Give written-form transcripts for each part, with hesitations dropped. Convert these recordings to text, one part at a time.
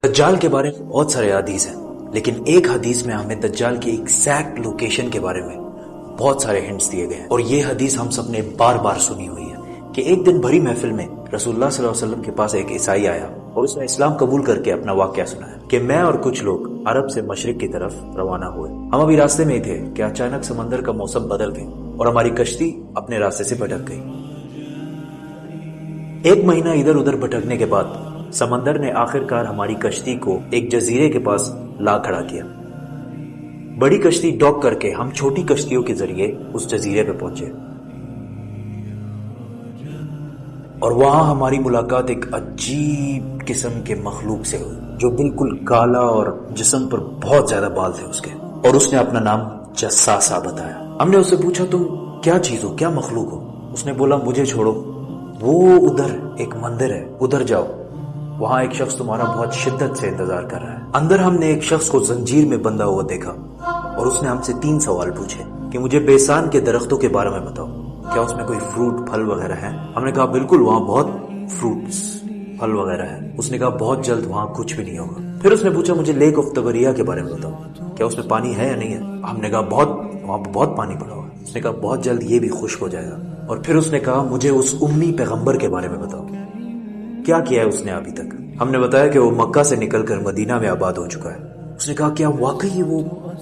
دجال کے بارے میں بہت سارے حدیث ہیں، لیکن ایک حدیث میں ہمیں دجال کی ایگزیکٹ لوکیشن کے بارے میں بہت سارے ہنٹس دیے گئے ہیں، اور یہ حدیث ہم سب نے بار بار سنی ہوئی ہے کہ ایک دن بھری محفل میں رسول اللہ صلی اللہ علیہ وسلم کے پاس ایک عیسائی آیا اور اس نے اسلام قبول کر کے اپنا واقعہ سنایا کہ میں اور کچھ لوگ عرب سے مشرق کی طرف روانہ ہوئے، ہم ابھی راستے میں ہی تھے کہ اچانک سمندر کا موسم بدل گیا اور ہماری کشتی اپنے راستے سے بھٹک گئی۔ ایک مہینہ ادھر ادھر بھٹکنے کے بعد سمندر نے آخر کار ہماری کشتی کو ایک جزیرے کے پاس لا کھڑا کیا۔ بڑی کشتی ڈاک کر کے ہم چھوٹی کشتیوں کے ذریعے اس جزیرے پہ پہنچے، اور وہاں ہماری ملاقات ایک عجیب قسم کے مخلوق سے ہوئی جو بالکل کالا اور جسم پر بہت زیادہ بال تھے اس کے، اور اس نے اپنا نام جساسا بتایا۔ ہم نے اس سے پوچھا تم کیا چیز ہو، کیا مخلوق ہو؟ اس نے بولا مجھے چھوڑو، وہ ادھر ایک مندر ہے، ادھر جاؤ، وہاں ایک شخص تمہارا بہت شدت سے انتظار کر رہا ہے۔ اندر ہم نے ایک شخص کو زنجیر میں بندھا ہوا دیکھا اور اس نے ہم سے 3 سوال پوچھے کہ مجھے بیسان کے درختوں کے بارے میں بتاؤ، کیا اس میں کوئی فروٹ پھل وغیرہ ہے؟ ہم نے کہا بالکل، وہاں بہت فروٹس پھل وغیرہ ہے۔ اس نے کہا بہت جلد وہاں کچھ بھی نہیں ہوگا۔ پھر اس نے پوچھا مجھے لیک آف تبریہ کے بارے میں بتاؤ، کیا اس میں پانی ہے یا نہیں ہے؟ ہم نے کہا وہاں پہ بہت پانی پڑا ہوا ہے۔ اس نے کہا بہت جلد یہ بھی خشک ہو جائے گا۔ اور پھر اس نے کہا مجھے اس امی پیغمبر کے بارے میں بتاؤ، کیا کیا ہے اس نے ابھی تک؟ ہم نے بتایا کہ وہ مکہ سے نکل کر مدینہ میں آباد ہو چکا ہے۔ اس نے کہا کیا واقعی وہ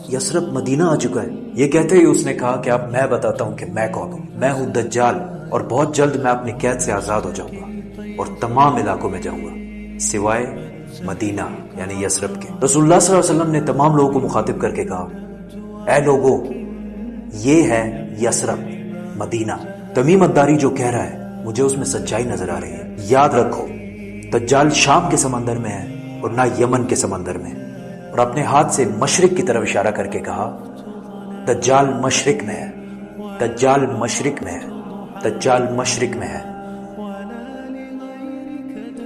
یثرب مدینہ آ چکا ہے؟ یہ کہتے ہی اس نے کہا کہ اب میں بتاتا ہوں کہ میں کون ہوں۔ میں ہوں دجال، اور بہت جلد میں اپنی قید سے آزاد ہو جاؤں گا اور تمام علاقوں میں جاؤں گا سوائے مدینہ یعنی یثرب کے۔ رسول اللہ صلی اللہ علیہ وسلم نے تمام لوگوں کو مخاطب کر کے کہا اے لوگو، یہ ہے یثرب مدینہ۔ تمیم الداری جو کہہ رہا ہے مجھے اس میں سچائی نظر آ رہی ہے۔ یاد رکھو دجال شام کے سمندر میں ہے اور نہ یمن کے سمندر میں۔ اور اپنے ہاتھ سے مشرق کی طرف اشارہ کر کے کہا دجال مشرق میں ہے، دجال مشرق میں ہے، دجال مشرق میں ہے۔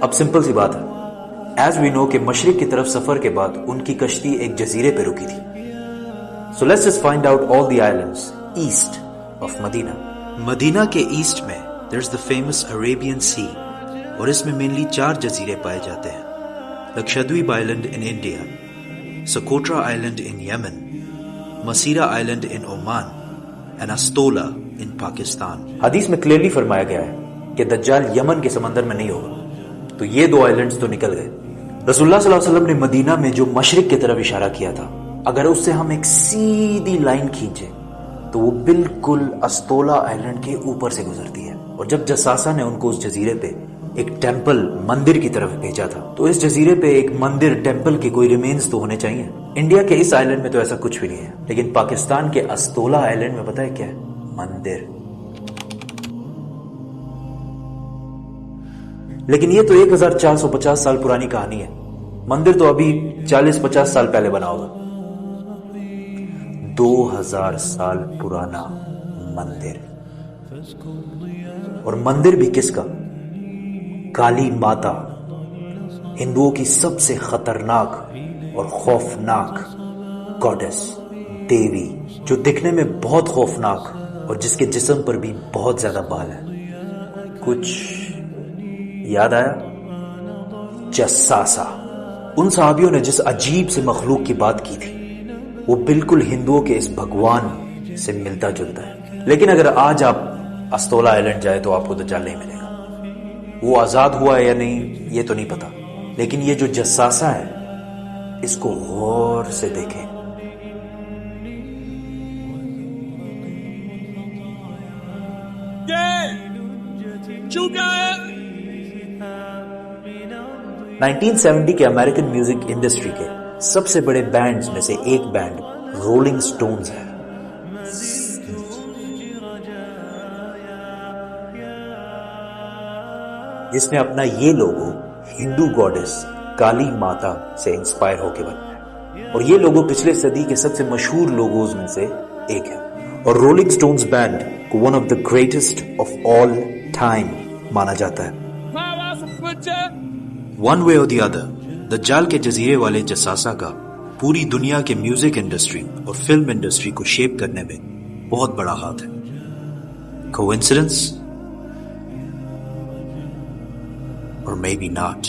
اب سمپل سی بات ہے، ایز وی نو کہ مشرق کی طرف سفر کے بعد ان کی کشتی ایک جزیرے پہ رکی تھی۔ So let's just find out all the islands east of Medina۔ مدینہ کے ایسٹ میں there's the famous Arabian Sea، اور اس میں مینلی 4 جزیرے پائے جاتے ہیں: Lakshadweep island in India, Socotra island in Yemen, Masirah island in Oman, and Astola in Pakistan. حدیث میں کلیئرلی فرمایا گیا ہے کہ دجال یمن کے سمندر میں نہیں ہوگا، تو یہ 2 آئلینڈز تو نکل گئے۔ رسول اللہ صلی اللہ علیہ وسلم نے مدینہ میں جو مشرق کی طرف اشارہ کیا تھا، اگر اس سے ہم ایک سیدھی لائن کھینچے تو وہ بالکل استولا آئلینڈ کے اوپر سے گزرتی ہے۔ اور جب جساسا نے ان کو اس جزیرے پہ ایک ٹیمپل مندر کی طرف بھیجا تھا، تو اس جزیرے پہ ایک مندر ٹیمپل کے کوئی ریمینز تو ہونے چاہیے۔ انڈیا کے اس آئلینڈ میں تو ایسا کچھ بھی نہیں ہے، لیکن پاکستان کے استولا آئلینڈ میں پتہ ہے کیا ہے؟ مندر۔ لیکن یہ تو 1450 سال پرانی کہانی ہے، مندر تو ابھی 40-50 سال پہلے بنا ہوگا۔ 2000 سال پرانا مندر، اور مندر بھی کس کا؟ کالی ماتا، ہندوؤں کی سب سے خطرناک اور خوفناک گاڈس، دیوی، جو دکھنے میں بہت خوفناک اور جس کے جسم پر بھی بہت زیادہ بال ہے۔ کچھ یاد آیا؟ جساسا۔ ان صحابیوں نے جس عجیب سے مخلوق کی بات کی تھی وہ بالکل ہندوؤں کے اس بھگوان سے ملتا جلتا ہے۔ لیکن اگر آج آپ استولا آئلینڈ جائے تو آپ کو دجال نہیں ملے گا۔ وہ آزاد ہوا ہے یا نہیں یہ تو نہیں پتا، لیکن یہ جو جساسا ہے اس کو غور سے دیکھیں۔ چکا ہے 1970 کے امریکن میوزک انڈسٹری کے سب سے بڑے بینڈز میں سے ایک بینڈ رولنگ سٹونز ہے۔ جس نے اپنا یہ لوگو ہندو گاڈس کالی ماتا سے انسپائر ہو کے بنایا ہے، اور یہ لوگو پچھلے صدی کے سب سے مشہور لوگوز میں سے ایک ہے، اور رولنگ سٹونز بینڈ کو one of the greatest of all time مانا جاتا ہے۔ ون وے اور دی ادر، دجال کے جزیرے والے جساسا کا پوری دنیا کے میوزک انڈسٹری اور فلم انڈسٹری کو شیپ کرنے میں بہت بڑا ہاتھ ہے۔ کوئنسیڈنس؟ or maybe not.